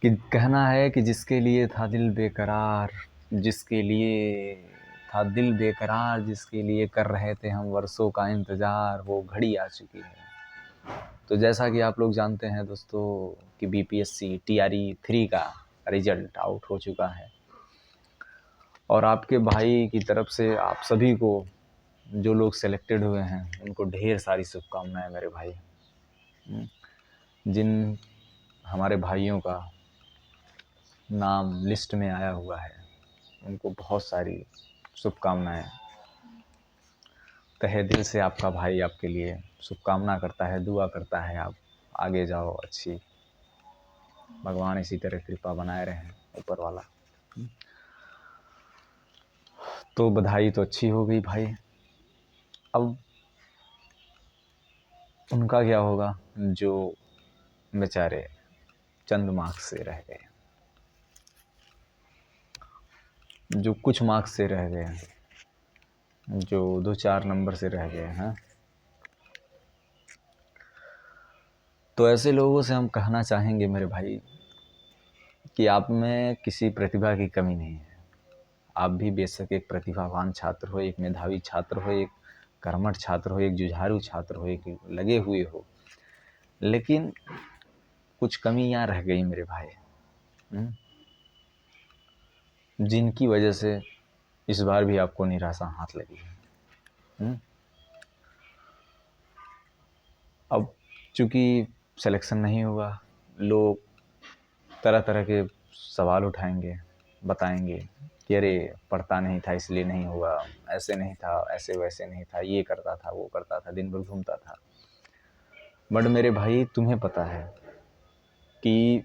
कि कहना है कि जिसके लिए था दिल बेकरार, जिसके लिए था दिल बेकरार, जिसके लिए कर रहे थे हम वर्षों का इंतज़ार, वो घड़ी आ चुकी है। तो जैसा कि आप लोग जानते हैं दोस्तों कि बीपीएससी टीआरई 3 का रिजल्ट आउट हो चुका है और आपके भाई की तरफ से आप सभी को, जो लोग सेलेक्टेड हुए हैं, उनको ढेर सारी शुभकामनाएं मेरे भाई। जिन हमारे भाइयों का नाम लिस्ट में आया हुआ है उनको बहुत सारी शुभकामनाएं। तहे दिल से आपका भाई आपके लिए शुभकामना करता है, दुआ करता है आप आगे जाओ अच्छी, भगवान इसी तरह कृपा बनाए रहें ऊपर वाला। तो बधाई तो अच्छी हो गई भाई, अब उनका क्या होगा जो बेचारे चंद मार्क्स से रह गए, जो कुछ मार्क्स से रह गए, जो 2-4 नंबर से रह गए हैं। तो ऐसे लोगों से हम कहना चाहेंगे मेरे भाई कि आप में किसी प्रतिभा की कमी नहीं है। आप भी बेशक एक प्रतिभावान छात्र हो, एक मेधावी छात्र हो, एक कर्मठ छात्र हो, एक जुझारू छात्र हो, एक लगे हुए हो, लेकिन कुछ कमियां रह गई मेरे भाई, जिनकी वजह से इस बार भी आपको निराशा हाथ लगी है। अब चूंकि सिलेक्शन नहीं हुआ, लोग तरह तरह के सवाल उठाएंगे, बताएंगे कि अरे पढ़ता नहीं था इसलिए नहीं हुआ, ऐसे नहीं था, ऐसे वैसे नहीं था, ये करता था, वो करता था, दिन भर घूमता था। बट मेरे भाई तुम्हें पता है कि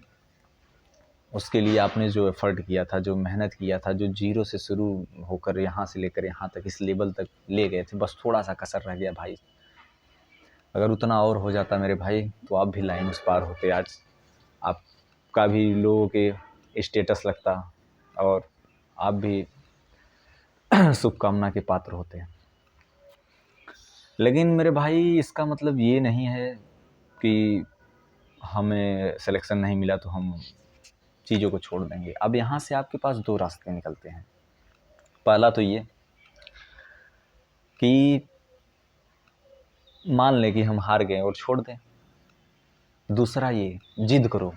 उसके लिए आपने जो एफर्ट किया था, जो मेहनत किया था, जो जीरो से शुरू होकर यहाँ से लेकर यहाँ तक इस लेवल तक ले गए थे, बस थोड़ा सा कसर रह गया भाई। अगर उतना और हो जाता मेरे भाई तो आप भी लाइन उस पार होते, आज आपका भी लोगों के स्टेटस लगता और आप भी शुभकामना के पात्र होते हैं। लेकिन मेरे भाई इसका मतलब ये नहीं है कि हमें सिलेक्शन नहीं मिला तो हम चीज़ों को छोड़ देंगे। अब यहाँ से आपके पास 2 रास्ते निकलते हैं। पहला तो ये कि मान लें कि हम हार गए और छोड़ दें। दूसरा ये, जिद करो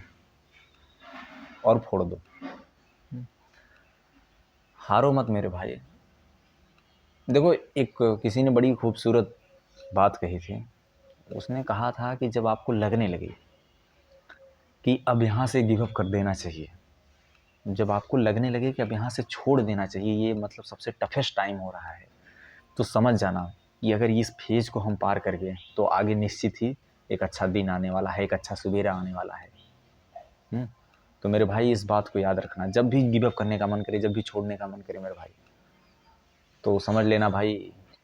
और फोड़ दो। हारो मत मेरे भाई। देखो, एक किसी ने बड़ी खूबसूरत बात कही थी। उसने कहा था कि जब आपको लगने लगे कि अब यहाँ से गिव अप कर देना चाहिए, जब आपको लगने लगे कि अब यहाँ से छोड़ देना चाहिए, ये मतलब सबसे टफेस्ट टाइम हो रहा है, तो समझ जाना कि अगर इस फेज को हम पार कर गए तो आगे निश्चित ही एक अच्छा दिन आने वाला है, एक अच्छा सवेरा आने वाला है। तो मेरे भाई इस बात को याद रखना, जब भी गिव अप करने का मन करे, जब भी छोड़ने का मन करे मेरे भाई, तो समझ लेना भाई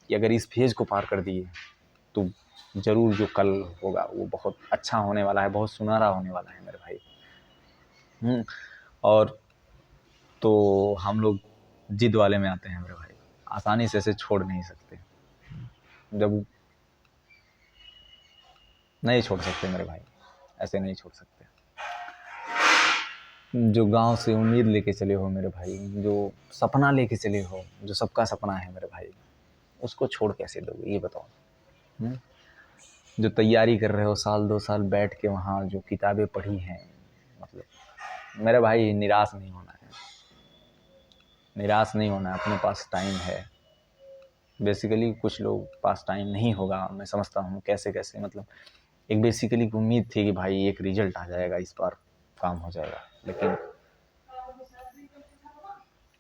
कि अगर इस फेज को पार कर दिए तो ज़रूर जो कल होगा वो बहुत अच्छा होने वाला है, बहुत सुनहरा होने वाला है मेरे भाई। और तो हम लोग जिद वाले में आते हैं मेरे भाई, आसानी से इसे छोड़ नहीं सकते, जब नहीं छोड़ सकते मेरे भाई, ऐसे नहीं छोड़ सकते। जो गांव से उम्मीद लेके चले हो मेरे भाई, जो सपना लेके चले हो, जो सबका सपना है मेरे भाई, उसको छोड़ कैसे दोगे ये बताओ। जो तैयारी कर रहे हो साल 2 साल बैठ के वहाँ, जो किताबें पढ़ी हैं, मतलब मेरे भाई निराश नहीं होना है, निराश नहीं होना है। अपने पास टाइम है। बेसिकली कुछ लोग पास टाइम नहीं होगा, मैं समझता हूँ कैसे कैसे, मतलब एक बेसिकली उम्मीद थी कि भाई एक रिजल्ट आ जाएगा, इस बार काम हो जाएगा, लेकिन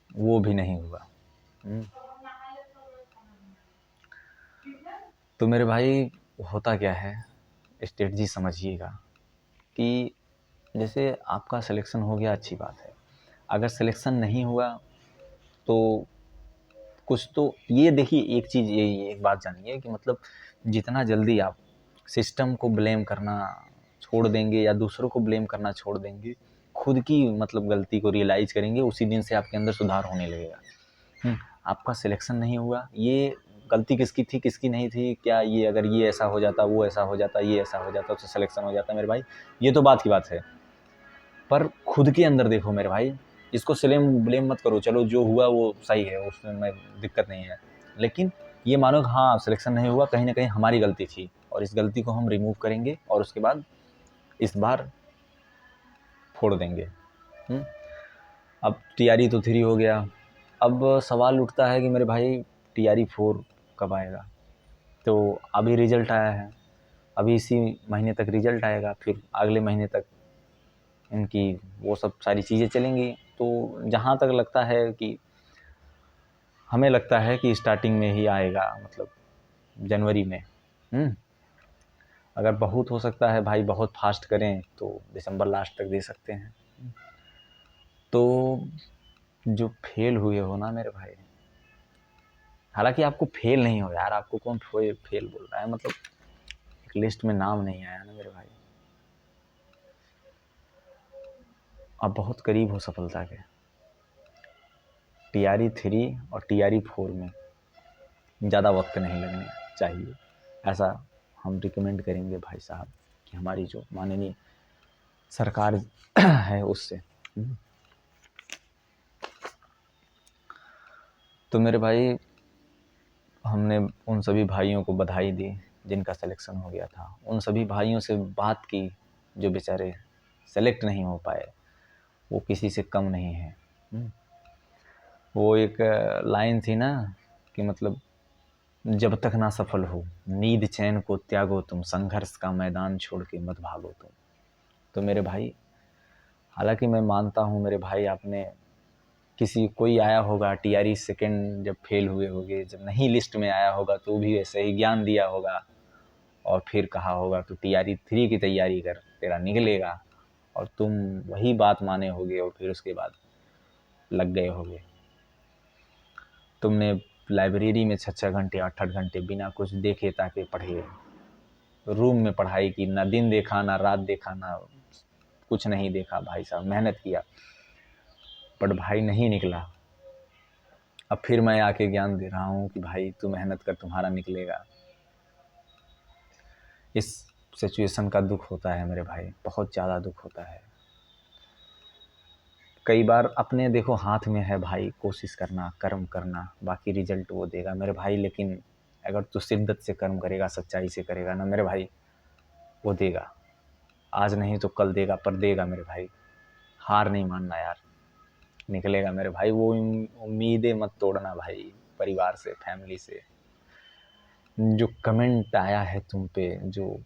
वो भी नहीं हुआ। तो मेरे भाई होता क्या है, स्ट्रेटजी समझिएगा कि जैसे आपका सिलेक्शन हो गया, अच्छी बात है। अगर सिलेक्शन नहीं हुआ तो कुछ तो ये देखिए, एक चीज़ ये एक बात जानिए कि मतलब जितना जल्दी आप सिस्टम को ब्लेम करना छोड़ देंगे या दूसरों को ब्लेम करना छोड़ देंगे, खुद की मतलब गलती को रियलाइज़ करेंगे, उसी दिन से आपके अंदर सुधार होने लगेगा। आपका सिलेक्शन नहीं हुआ, ये गलती किसकी थी किसकी नहीं थी, क्या ये अगर ये ऐसा हो जाता, वो ऐसा हो जाता, ये ऐसा हो जाता, उससे सिलेक्शन हो जाता, मेरे भाई ये तो बात की बात है। पर खुद के अंदर देखो मेरे भाई, इसको ब्लेम मत करो, चलो जो हुआ वो सही है, उसमें मैं दिक्कत नहीं है, लेकिन ये मानो कि हाँ सिलेक्शन नहीं हुआ, कहीं ना कहीं हमारी गलती थी, और इस गलती को हम रिमूव करेंगे और उसके बाद इस बार फोड़ देंगे। अब TRE तो 3 हो गया, अब सवाल उठता है कि मेरे भाई TRE 4 कब आएगा। तो अभी रिजल्ट आया है, अभी इसी महीने तक रिजल्ट आएगा, फिर अगले महीने तक इनकी वो सब सारी चीज़ें चलेंगी। तो जहाँ तक लगता है कि हमें लगता है कि स्टार्टिंग में ही आएगा, मतलब जनवरी में। अगर बहुत हो सकता है भाई, बहुत फास्ट करें तो दिसंबर लास्ट तक दे सकते हैं। तो जो फेल हुए हो ना मेरे भाई, हालांकि आपको फेल नहीं हो यार, आपको कौन फेल बोल रहा है, मतलब एक लिस्ट में नाम नहीं आया ना मेरे भाई, आप बहुत करीब हो सफलता के। TRE 3 और TRE 4 में ज़्यादा वक्त नहीं लगने चाहिए, ऐसा हम रिकमेंड करेंगे भाई साहब, कि हमारी जो माननीय सरकार है उससे। तो मेरे भाई, हमने उन सभी भाइयों को बधाई दी जिनका सिलेक्शन हो गया था, उन सभी भाइयों से बात की जो बेचारे सेलेक्ट नहीं हो पाए, वो किसी से कम नहीं है। वो एक लाइन थी ना कि मतलब, जब तक ना सफल हो नींद चैन को त्यागो तुम, संघर्ष का मैदान छोड़ के मत भागो तुम। तो मेरे भाई, हालांकि मैं मानता हूँ मेरे भाई, आपने कोई आया होगा TRE सेकेंड, जब फेल हुए होगे, जब नहीं लिस्ट में आया होगा, तो भी ऐसे ही ज्ञान दिया होगा और फिर कहा होगा तो TRE 3 की तैयारी कर, तेरा निकलेगा, और तुम वही बात माने होगे और फिर उसके बाद लग गए होगे। तुमने लाइब्रेरी में 6-6 घंटे 8-8 घंटे बिना कुछ देखे ताके पढ़े, रूम में पढ़ाई की, ना दिन देखा ना रात देखा, ना कुछ नहीं देखा भाई साहब, मेहनत किया, बट भाई नहीं निकला। अब फिर मैं आके ज्ञान दे रहा हूँ कि भाई तू मेहनत कर, तुम्हारा निकलेगा। इस सिचुएशन का दुख होता है मेरे भाई, बहुत ज़्यादा दुख होता है। कई बार अपने देखो हाथ में है भाई, कोशिश करना, कर्म करना, बाकी रिजल्ट वो देगा मेरे भाई, लेकिन अगर तू शिद्दत से कर्म करेगा, सच्चाई से करेगा ना मेरे भाई, वो देगा। आज नहीं तो कल देगा, पर देगा मेरे भाई। हार नहीं मानना यार, निकलेगा मेरे भाई। वो उम्मीदें मत तोड़ना भाई, परिवार से, फैमिली से। जो कमेंट आया है तुम पे, जो